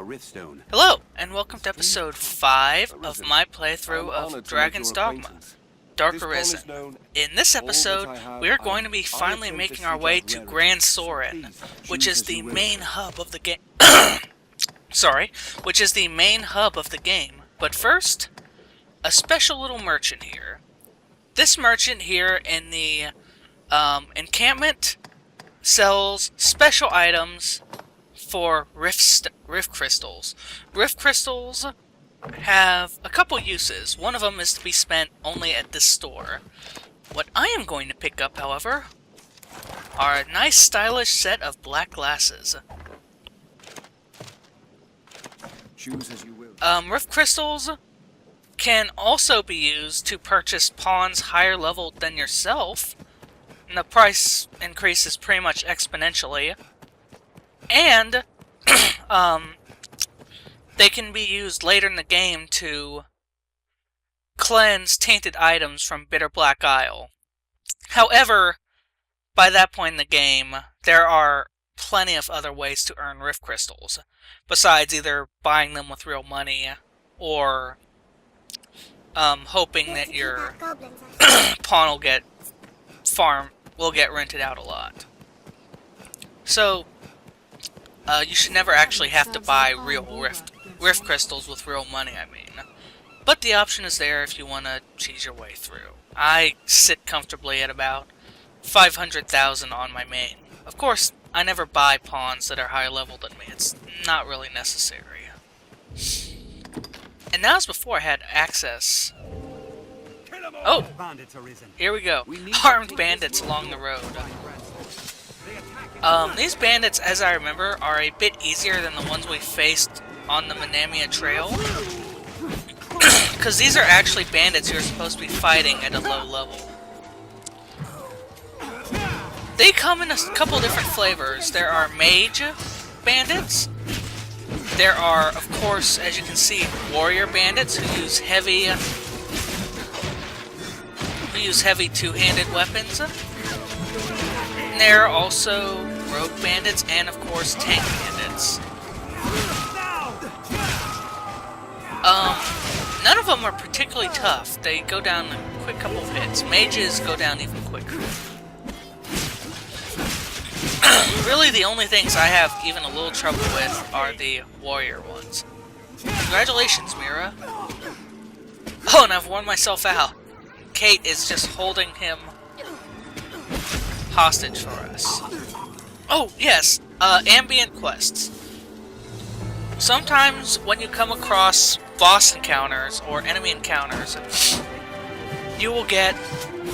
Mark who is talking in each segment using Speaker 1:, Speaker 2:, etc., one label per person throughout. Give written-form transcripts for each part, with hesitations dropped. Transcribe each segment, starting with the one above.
Speaker 1: a riftstone.
Speaker 2: Hello, and welcome to episode 5 of my playthrough of Dragon's Dogma, Dark Arisen. In this episode, we are going to be finally making our way to Gran Soren, which is the main hub of the game. Which is the main hub of the game. But first, a special little merchant here. This merchant here in the encampment sells special items for rift crystals. Rift crystals have a couple uses. One of them is to be spent only at this store. What I am going to pick up, however, are a nice stylish set of black glasses.
Speaker 1: Choose as you will.
Speaker 2: Rift crystals can also be used to purchase pawns higher level than yourself, and the price increases pretty much exponentially. And they can be used later in the game to cleanse tainted items from Bitterblack Isle. However, by that point in the game, there are plenty of other ways to earn rift crystals, besides either buying them with real money or hoping that your pawn will get rented out a lot. So you should never actually have to buy real rift crystals with real money, I mean. But the option is there if you want to cheese your way through. I sit comfortably at about 500,000 on my main. Of course, I never buy pawns that are higher level than me. It's not really necessary. And that was before I had access. Oh! Here we go. Armed bandits along the road. These bandits, as I remember, are a bit easier than the ones we faced on the Manamia Trail. Because these are actually bandits you're supposed to be fighting at a low level. They come in a couple different flavors. There are mage bandits. There are, of course, as you can see, warrior bandits who use heavy two-handed weapons. And there are also rogue bandits and, of course, tank bandits. None of them are particularly tough. They go down in a quick couple of hits. Mages go down even quicker. Really, the only things I have even a little trouble with are the warrior ones. Congratulations, Mira. Oh, and I've worn myself out. Kate is just holding him hostage for us. Oh, yes, ambient quests. Sometimes when you come across boss encounters or enemy encounters, you will get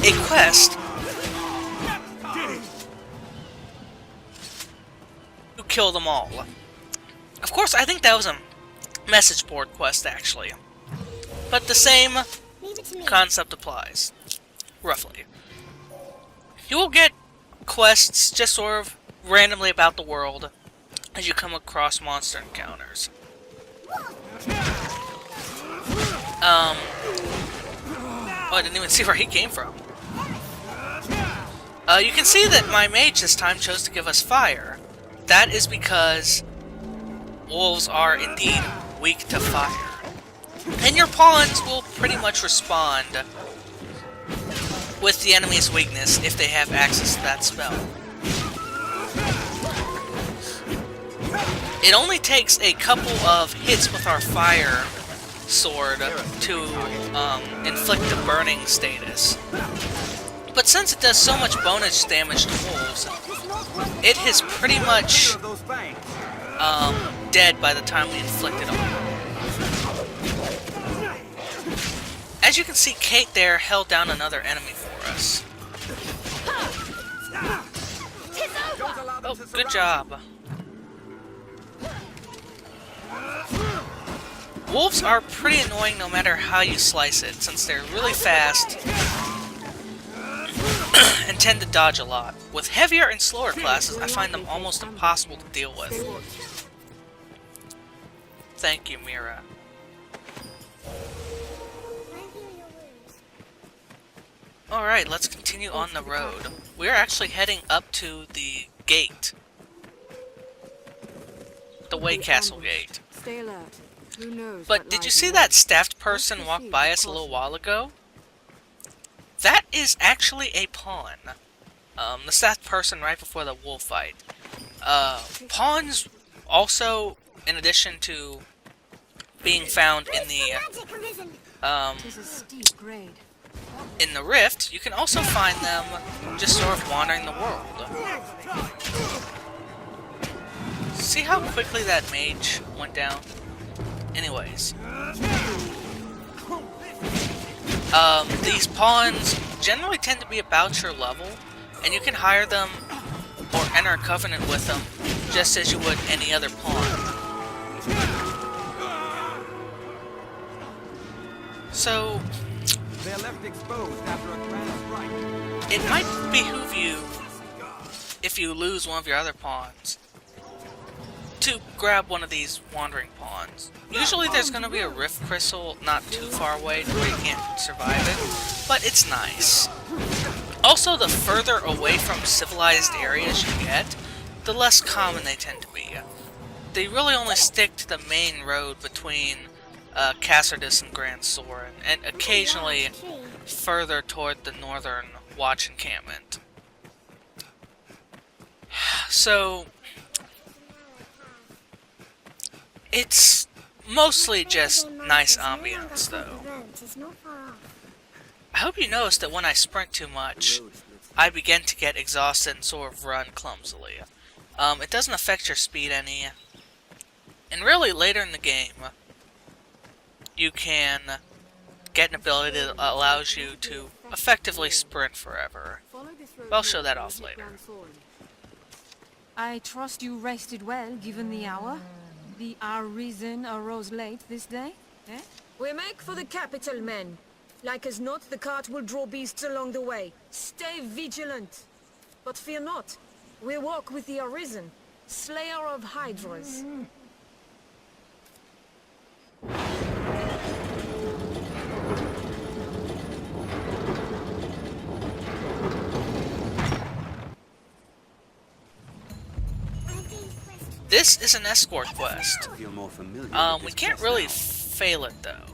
Speaker 2: a quest to kill them all. Of course, I think that was a message board quest, actually. But the same concept applies, roughly. You will get quests just sort of randomly about the world as you come across monster encounters. Oh, I didn't even see where he came from. You can see that my mage this time chose to give us fire. That is because wolves are indeed weak to fire. And your pawns will pretty much respond with the enemy's weakness if they have access to that spell. It only takes a couple of hits with our fire sword to inflict the burning status. But since it does so much bonus damage to wolves, it is pretty much dead by the time we inflict it on them. As you can see, Kate there held down another enemy for us. Oh, good job. Wolves are pretty annoying no matter how you slice it, since they're really fast and tend to dodge a lot. With heavier and slower classes, I find them almost impossible to deal with. Thank you, Mira. Alright, let's continue on the road. We're actually heading up to the gate. The Way Castle gate.
Speaker 3: Stay alert. Who knows?
Speaker 2: But did you see that staffed person walk by us a little while ago? That is actually a pawn. The staffed person right before the wolf fight. Pawns also, in addition to being found in the rift, you can also find them just sort of wandering the world. See how quickly that mage went down? Anyways. These pawns generally tend to be about your level, and you can hire them or enter a covenant with them just as you would any other pawn. So,
Speaker 1: They're left exposed after a grand strike.
Speaker 2: it might behoove you, if you lose one of your other pawns, to grab one of these wandering pawns. Usually there's going to be a rift crystal not too far away to where you can't survive it, but it's nice. Also, the further away from civilized areas you get, the less common they tend to be. They really only stick to the main road between Cassardis and Gran Soren, and occasionally further toward the northern watch encampment. So, it's mostly just nice ambience, though. I hope you noticed that when I sprint too much, I begin to get exhausted and sort of run clumsily. It doesn't affect your speed any. And really, later in the game, you can get an ability that allows you to effectively sprint forever. But I'll show that off later.
Speaker 3: I trust you rested well, given the hour. The Arisen arose late this day, eh?
Speaker 4: We make for the capital, men. Like as not, the cart will draw beasts along the way. Stay vigilant. But fear not. We walk with the Arisen, slayer of hydras.
Speaker 2: This is an escort quest. We can't really fail it, though.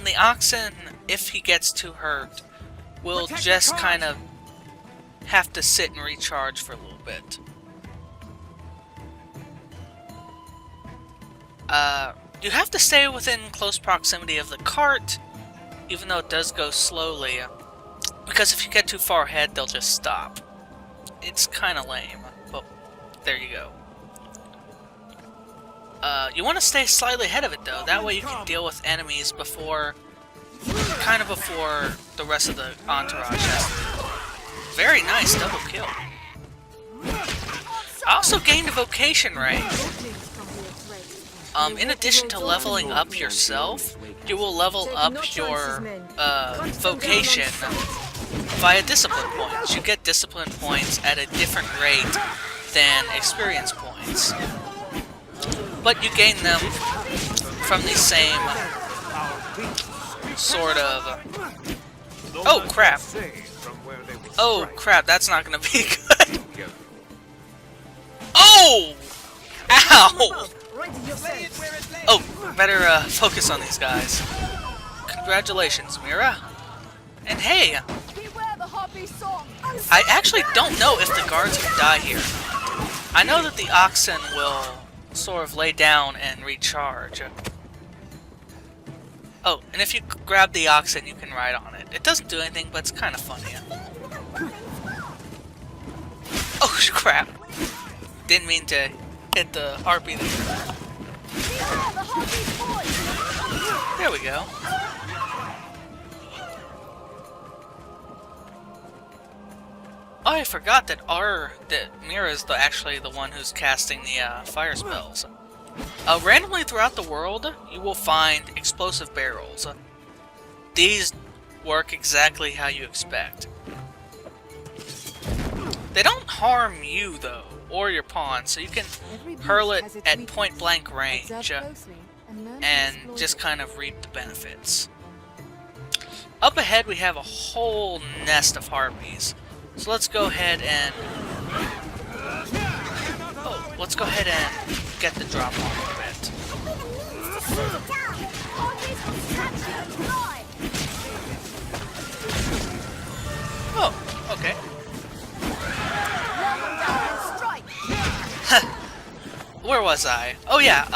Speaker 2: The oxen, if he gets too hurt, will just kind of have to sit and recharge for a little bit. You have to stay within close proximity of the cart, even though it does go slowly, because if you get too far ahead, they'll just stop. It's kind of lame, but there you go. You want to stay slightly ahead of it, though. That way you can deal with enemies before the rest of the entourage has to. Very nice, double kill. I also gained a vocation rank. In addition to leveling up yourself, you will level up your vocation via discipline points. You get discipline points at a different rate than experience points. But you gain them from the same sort of... Oh, crap. Oh, crap, that's not gonna be good. Oh! Ow! Oh, better focus on these guys. Congratulations, Mira. And hey, I actually don't know if the guards can die here. I know that the oxen will sort of lay down and recharge. Oh, and if you grab the oxen, you can ride on it. It doesn't do anything, but it's kind of funny. Oh, crap. Didn't mean to hit the harpy there. There we go. Oh, I forgot that Mira is actually the one who's casting the fire spells. Randomly throughout the world, you will find explosive barrels. These work exactly how you expect. They don't harm you, though, or your pawn, so you can hurl it at point-blank range and just kind of reap the benefits. Up ahead, we have a whole nest of harpies. So let's go ahead and... Oh, let's go ahead and get the drop on a bit. Oh, okay. Where was I? Oh yeah,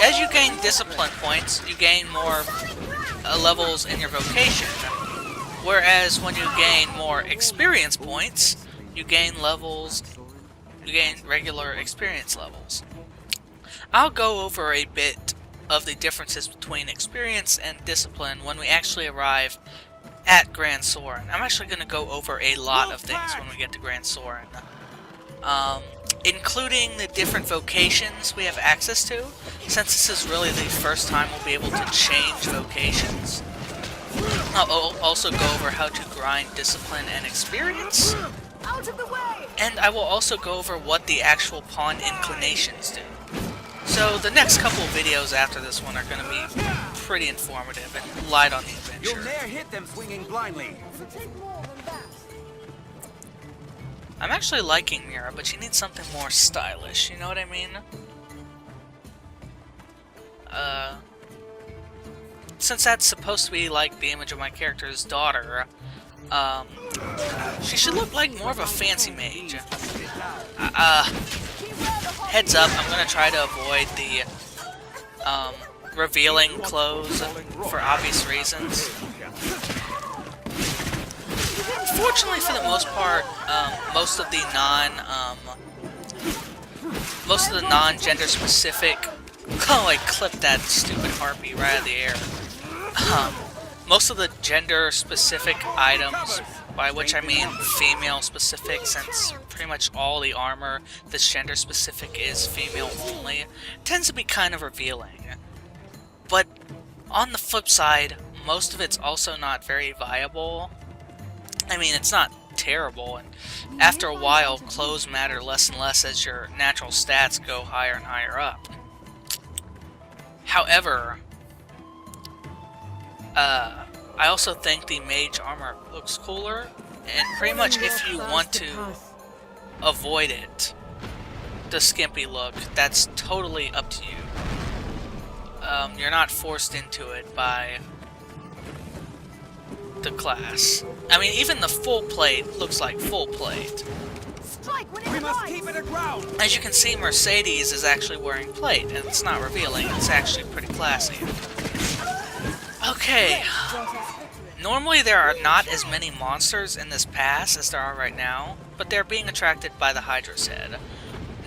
Speaker 2: as you gain discipline points, you gain more levels in your vocation. Whereas when you gain more experience points, you gain regular experience levels. I'll go over a bit of the differences between experience and discipline when we actually arrive at Gran Soren. I'm actually going to go over a lot of things when we get to Gran Soren. Including the different vocations we have access to, since this is really the first time we'll be able to change vocations. I'll also go over how to grind discipline and experience.
Speaker 4: Out of the way!
Speaker 2: And I will also go over what the actual pawn inclinations do. So the next couple of videos after this one are going to be pretty informative and light on the adventure.
Speaker 1: You'll ne'er hit them swinging blindly.
Speaker 2: I'm actually liking Mira, but she needs something more stylish, you know what I mean? Since that's supposed to be like the image of my character's daughter, she should look like more of a fancy mage. Heads up, I'm gonna try to avoid the revealing clothes for obvious reasons. Fortunately, for the most part, most of the non-gender specific. Oh, I clipped that stupid harpy right out of the air. Most of the gender-specific items, by which I mean female-specific, since pretty much all the armor that's gender-specific is female only, tends to be kind of revealing. But on the flip side, most of it's also not very viable. I mean, it's not terrible, and after a while, clothes matter less and less as your natural stats go higher and higher up. However, I also think the mage armor looks cooler, and pretty much if you want to avoid it, the skimpy look, that's totally up to you. You're not forced into it by the class. I mean, even the full plate looks like full plate.
Speaker 1: We must keep it aground.
Speaker 2: As you can see, Mercedes is actually wearing plate, and it's not revealing. It's actually pretty classy. Okay. Normally there are not as many monsters in this pass as there are right now, but they're being attracted by the Hydra's head.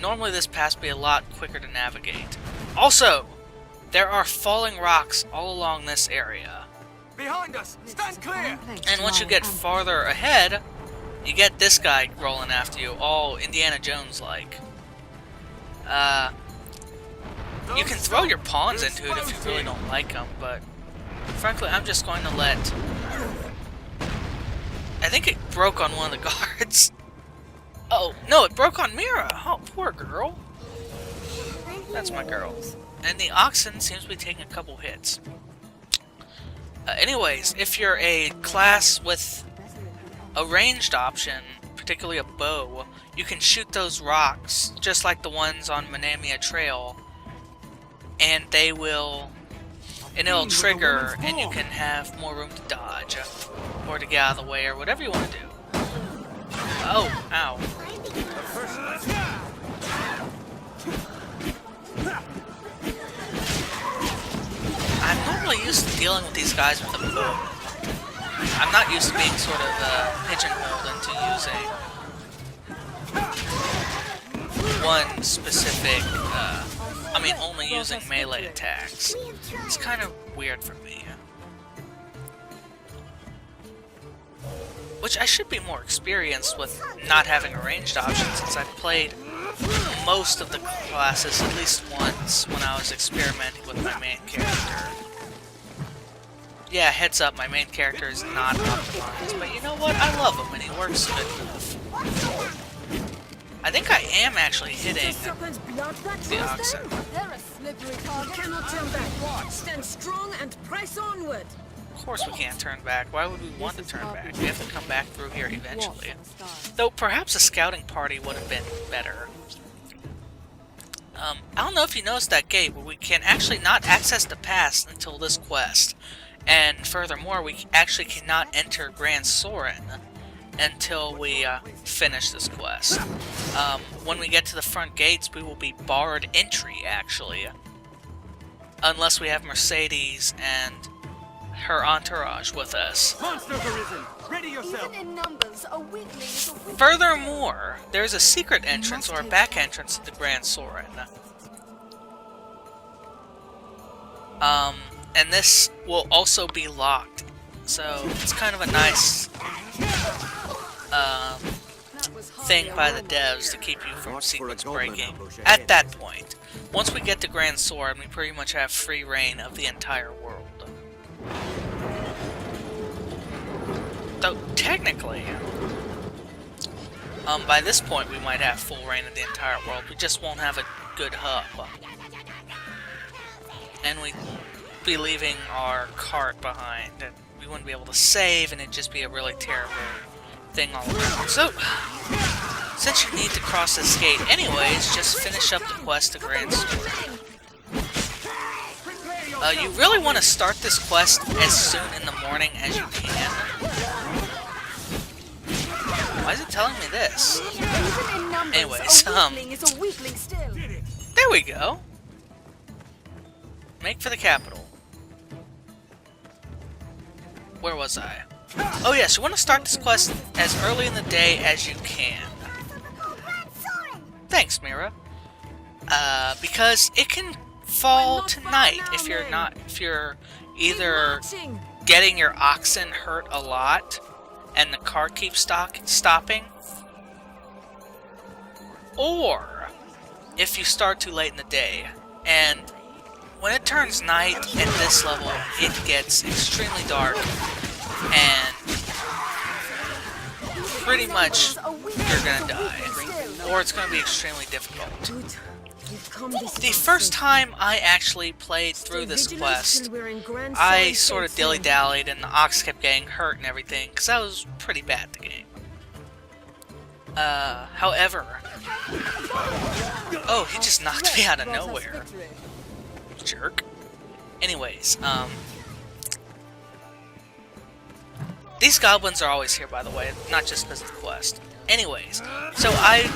Speaker 2: Normally this pass would be a lot quicker to navigate. Also, there are falling rocks all along this area.
Speaker 1: Behind us! Stand clear!
Speaker 2: And once you get farther ahead, you get this guy rolling after you, all Indiana Jones-like. You can throw your pawns into it if you really don't like them, but frankly, I'm just going to let... I think it broke on one of the guards. Oh, no, it broke on Mira! Oh, poor girl. That's my girl. And the oxen seems to be taking a couple hits. Anyways, if you're a class with a ranged option, particularly a bow, you can shoot those rocks, just like the ones on Manamia Trail, and they will... and it'll trigger, and you can have more room to dodge, or to get out of the way, or whatever you want to do. Oh, ow. I'm normally used to dealing with these guys with a bow. I'm not used to being sort of pigeonholed into using one specific, I mean, only using melee attacks. It's kind of weird for me. Which I should be more experienced with not having a ranged option, since I've played most of the classes at least once when I was experimenting with my main character. Yeah, heads up, my main character is not optimized, but you know what? I love him and he works good enough. I think I am actually hitting the oxen.
Speaker 4: We cannot turn back. Stand strong and press onward.
Speaker 2: Of course we can't turn back. Why would we want to turn back? We have to come back through here eventually. Though perhaps a scouting party would have been better. I don't know if you noticed that gate, but we can actually not access the pass until this quest. And furthermore, we actually cannot enter Gran Soren until we finish this quest. When we get to the front gates, we will be barred entry, actually. Unless we have Mercedes and her entourage with us.
Speaker 1: Monsters arisen! Ready yourself!
Speaker 5: Even in numbers, a weakling is a weakling.
Speaker 2: Furthermore, there's a secret entrance or a back entrance to Gran Soren. And this will also be locked. So it's kind of a nice thing by the devs to keep you from sequence breaking. At that point, once we get to Gran Soren, we pretty much have free reign of the entire world. Though technically, by this point we might have full reign of the entire world. We just won't have a good hub, and we'd be leaving our cart behind, and we wouldn't be able to save, and it'd just be a really terrible thing all around. So, since you need to cross this gate anyways, just finish up the quest to Gran Soren. You really want to start this quest as soon in the morning as you can. Why is it telling me this?
Speaker 5: Even in numbers,
Speaker 2: Anyways,
Speaker 5: a weakling is a weakling still.
Speaker 2: there we go. Make for the capital. Where was I? Oh yes, you want to start this quest as early in the day as you can. Thanks, Mira. Because it can fall tonight if you're either getting your oxen hurt a lot and the car keeps stopping, or if you start too late in the day. And when it turns night at this level, it gets extremely dark, and pretty much you're gonna die, or it's gonna be extremely difficult. The first time I actually played through this quest, I sort of dilly-dallied and the ox kept getting hurt and everything, because that was pretty bad at the game. However... Oh, he just knocked me out of nowhere. Jerk. Anyways, these goblins are always here, by the way, not just because of the quest. Anyways, so I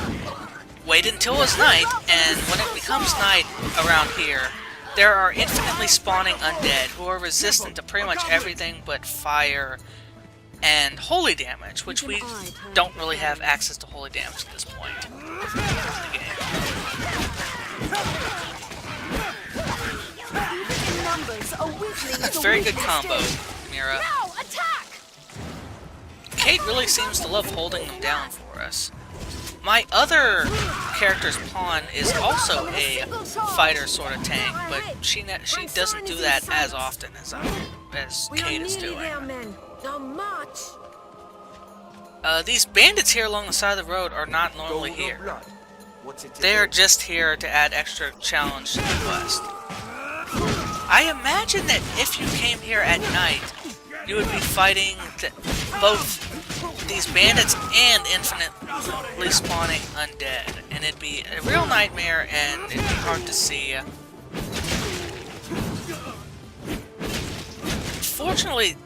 Speaker 2: waited until it was night, and when it becomes night around here, there are infinitely spawning undead who are resistant to pretty much everything but fire and holy damage, which we don't really have access to holy damage at this point in the game.
Speaker 5: Even in numbers, a weakling is a
Speaker 2: Very good
Speaker 5: weakling
Speaker 2: combo,
Speaker 5: still.
Speaker 2: Mira.
Speaker 5: Now, attack!
Speaker 2: Kate really seems to love holding them down for us. My other character's pawn is also a fighter sort of tank, but she doesn't do that as often as Kate is doing. These bandits here along the side of the road are not normally here. They are just here to add extra challenge to the quest. I imagine that if you came here at night, you would be fighting both these bandits and infinitely spawning undead, and it'd be a real nightmare, and it'd be hard to see. Fortunately,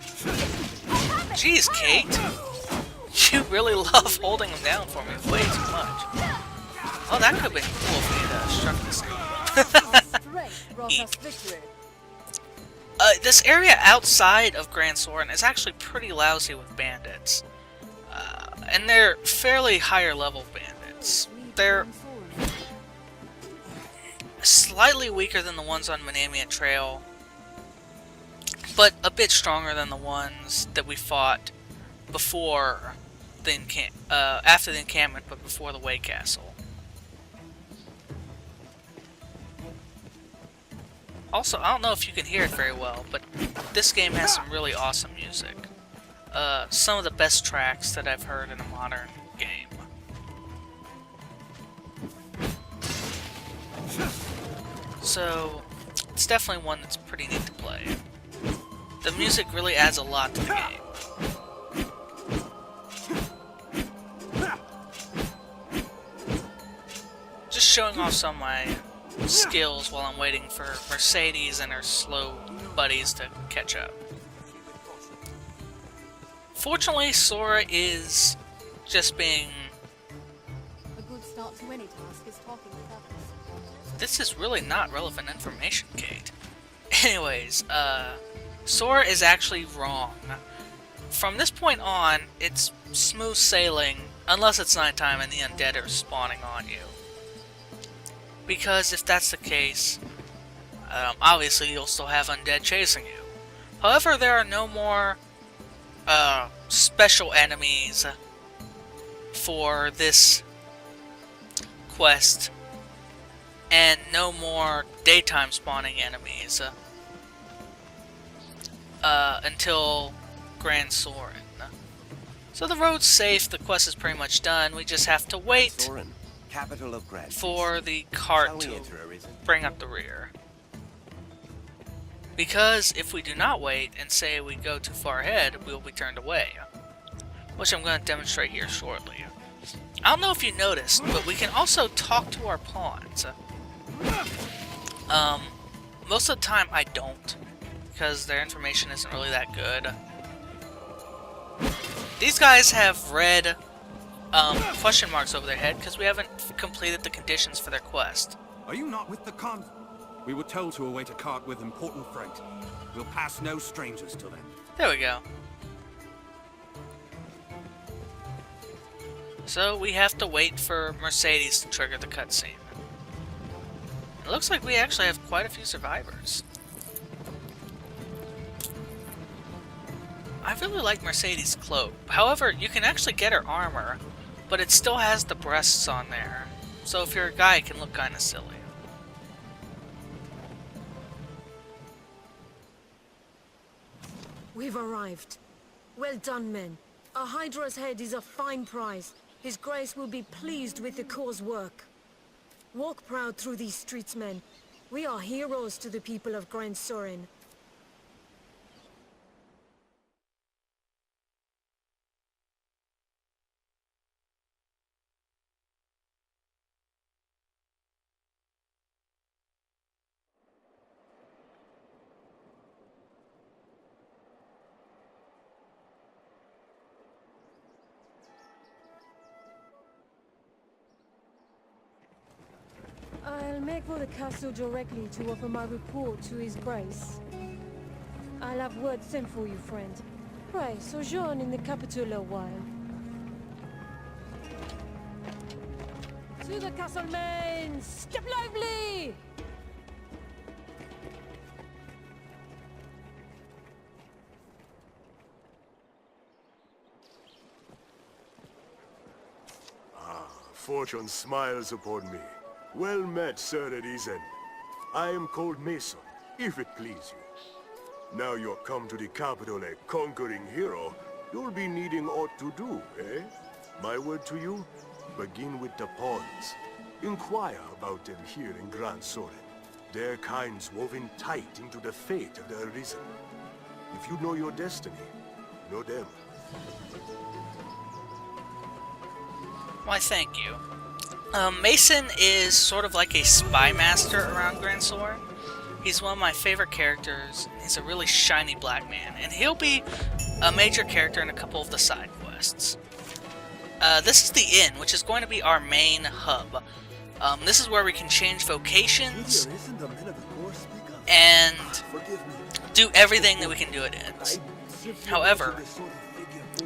Speaker 2: geez, Kate, you really love holding them down for me way too much. Oh, that could have been cool if we had struck the same. This area outside of Gran Soren is actually pretty lousy with bandits. And they're fairly higher level bandits. They're slightly weaker than the ones on Manamia Trail, but a bit stronger than the ones that we fought before the after the encampment, but before the Way Castle. Also, I don't know if you can hear it very well, but this game has some really awesome music. Some of the best tracks that I've heard in a modern game. So, it's definitely one that's pretty neat to play. The music really adds a lot to the game. Just showing off some of my skills while I'm waiting for Mercedes and her slow buddies to catch up. Fortunately, Sora is just being...
Speaker 5: A good start to any task is talking with others.
Speaker 2: This is really not relevant information, Kate. Anyways, Sora is actually wrong. From this point on, it's smooth sailing, unless it's nighttime and the undead are spawning on you. Because if that's the case, obviously you'll still have undead chasing you. However, there are no more special enemies for this quest, and no more daytime spawning enemies until Gran Soren. So the road's safe, the quest is pretty much done, we just have to wait
Speaker 1: Soren, capital of Gran.
Speaker 2: for the cart to bring up the rear. Because if we do not wait and say we go too far ahead, we will be turned away. Which I'm going to demonstrate here shortly. I don't know if you noticed, but we can also talk to our pawns. Most of the time I don't, because their information isn't really that good. These guys have red question marks over their head because we haven't completed the conditions for their quest.
Speaker 1: Are you not with the con? We were told to await a cart with important freight. We'll pass no strangers till then.
Speaker 2: There we go. So we have to wait for Mercedes to trigger the cutscene. It looks like we actually have quite a few survivors. I really like Mercedes' cloak. However, you can actually get her armor, but it still has the breasts on there. So if you're a guy, it can look kinda silly.
Speaker 4: We've arrived. Well done, men. A hydra's head is a fine prize. His Grace will be pleased with the Corps' work. Walk proud through these streets, men. We are heroes to the people of Gran Soren. I'll make for the castle directly to offer my report to His Grace. I'll have word sent for you, friend. Pray, sojourn in the capital a while. To the castle, men! Step lively!
Speaker 6: Fortune smiles upon me. Well met, Sir Edison. I am called Mason, if it please you. Now you're come to the capital a conquering hero, you'll be needing aught to do, eh? My word to you, begin with the pawns. Inquire about them here in Gran Soren. Their kind's woven tight into the fate of the Arisen. If you know your destiny, know them.
Speaker 2: Why, thank you. Mason is sort of like a spy master around Gran Soren. He's one of my favorite characters. He's a really shiny black man, and he'll be a major character in a couple of the side quests. This is the inn, which is going to be our main hub. This is where we can change vocations and do everything that we can do at inns. However,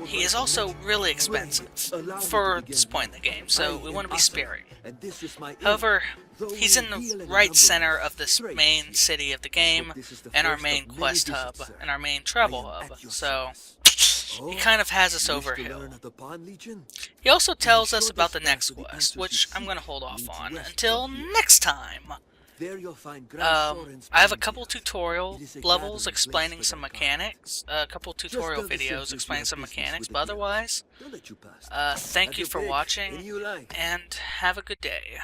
Speaker 2: he is also really expensive for this point in the game, so we want to be sparing. However, he's in the right center of this main city of the game, and our main quest hub, and our main travel hub, so he kind of has us over hill. He also tells us about the next quest, which I'm going to hold off on until next time. I have a couple tutorial levels explaining some mechanics, a couple tutorial videos explaining some mechanics, but otherwise, thank you for watching, and have a good day.